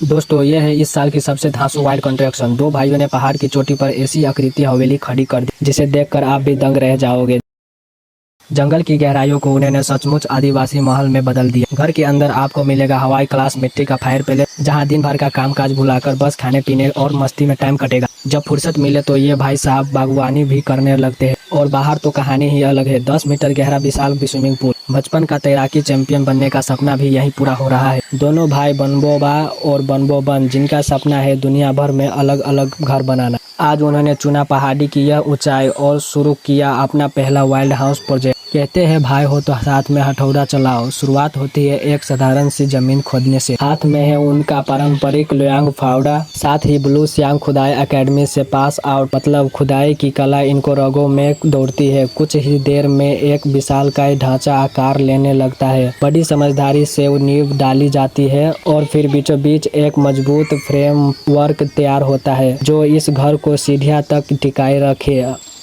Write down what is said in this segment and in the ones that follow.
दोस्तों ये है इस साल की सबसे धांसू वाइल्ड कंस्ट्रक्शन। दो भाइयों ने पहाड़ की चोटी पर ऐसी आकृति हवेली खड़ी कर दी जिसे देखकर आप भी दंग रह जाओगे। जंगल की गहराइयों को उन्होंने सचमुच आदिवासी महल में बदल दिया। घर के अंदर आपको मिलेगा हवाई क्लास मिट्टी का फायर प्लेस, जहां दिन भर का कामकाज भुलाकर बस खाने पीने और मस्ती में टाइम कटेगा। जब फुर्सत मिले तो ये भाई साहब बागवानी भी करने लगते हैं। और बाहर तो कहानी ही अलग है। 10 मीटर गहरा विशाल स्विमिंग पूल। बचपन का तैराकी चैंपियन बनने का सपना भी यहीं पूरा हो रहा है। दोनों भाई बनबोबा और बनबोबन, जिनका सपना है दुनिया भर में अलग अलग घर बनाना, आज उन्होंने चुना पहाड़ी की यह ऊंचाई और शुरू किया अपना पहला वाइल्ड हाउस प्रोजेक्ट। कहते हैं भाई हो तो साथ में हथौड़ा चलाओ। शुरुआत होती है एक साधारण सी जमीन खोदने से। हाथ में है उनका पारंपरिक लोयांग फावड़ा, साथ ही ब्लू सियांग खुदाई एकेडमी से पास आउट। मतलब खुदाई की कला इनको रगों में दौड़ती है। कुछ ही देर में एक विशालकाय ढांचा आकार लेने लगता है। बड़ी समझदारी से नींव डाली जाती है और फिर बीचों बीच एक मजबूत फ्रेमवर्क तैयार होता है जो इस घर को सीढ़ियां तक टिकाए रखे।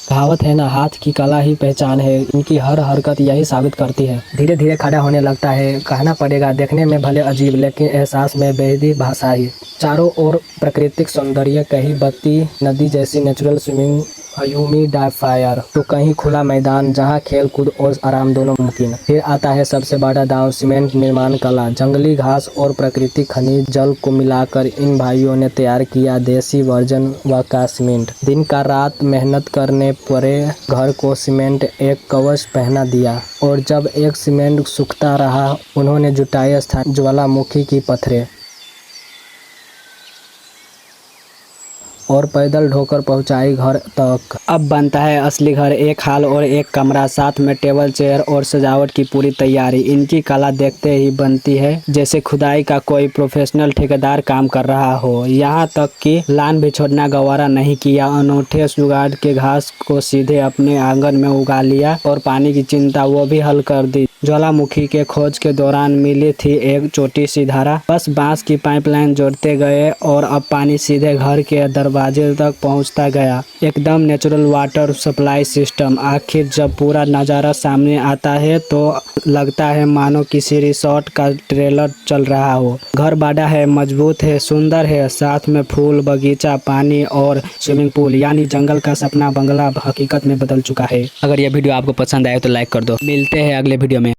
कहावत है ना, हाथ की कला ही पहचान है। इनकी हर हरकत यही साबित करती है। धीरे धीरे खड़ा होने लगता है। कहना पड़ेगा देखने में भले अजीब लेकिन एहसास में बेहदी भाषा ही। चारों ओर प्राकृतिक सौंदर्य, कहीं बत्ती नदी जैसी नेचुरल स्विमिंग ह्यूमिडिफायर तो कहीं खुला मैदान जहां खेल कूद और आराम दोनों मुमकिन। फिर आता है सबसे बड़ा दांव, सीमेंट निर्माण कला। जंगली घास और प्राकृतिक खनिज जल को मिलाकर इन भाइयों ने तैयार किया देसी वर्जन व का सीमेंट। दिन का रात मेहनत करने पड़े घर को सीमेंट एक कवच पहना दिया। और जब एक सीमेंट सूखता रहा उन्होंने जुटाए स्थानीय ज्वालामुखी की पत्थरें और पैदल ढोकर पहुंचाई घर तक। अब बनता है असली घर। एक हाल और एक कमरा, साथ में टेबल चेयर और सजावट की पूरी तैयारी। इनकी कला देखते ही बनती है जैसे खुदाई का कोई प्रोफेशनल ठेकेदार काम कर रहा हो। यहाँ तक कि लान भी छोड़ना गवारा नहीं किया। अनूठे जुगाड़ के घास को सीधे अपने आंगन में उगा लिया और पानी की चिंता वो भी हल कर दी। ज्वालामुखी के खोज के दौरान मिली थी एक छोटी सी धारा। बस बांस की पाइपलाइन जोड़ते गए और अब पानी सीधे घर के दरवाजे तक पहुंचता गया। एकदम नेचुरल वाटर सप्लाई सिस्टम। आखिर जब पूरा नज़ारा सामने आता है तो लगता है मानो किसी रिसोर्ट का ट्रेलर चल रहा हो। घर बड़ा है, मजबूत है, सुंदर है, साथ में फूल बगीचा, पानी और स्विमिंग पूल। यानी जंगल का सपना बंगला हकीकत में बदल चुका है। अगर यह वीडियो आपको पसंद आए तो लाइक कर दो। मिलते हैं अगले वीडियो में।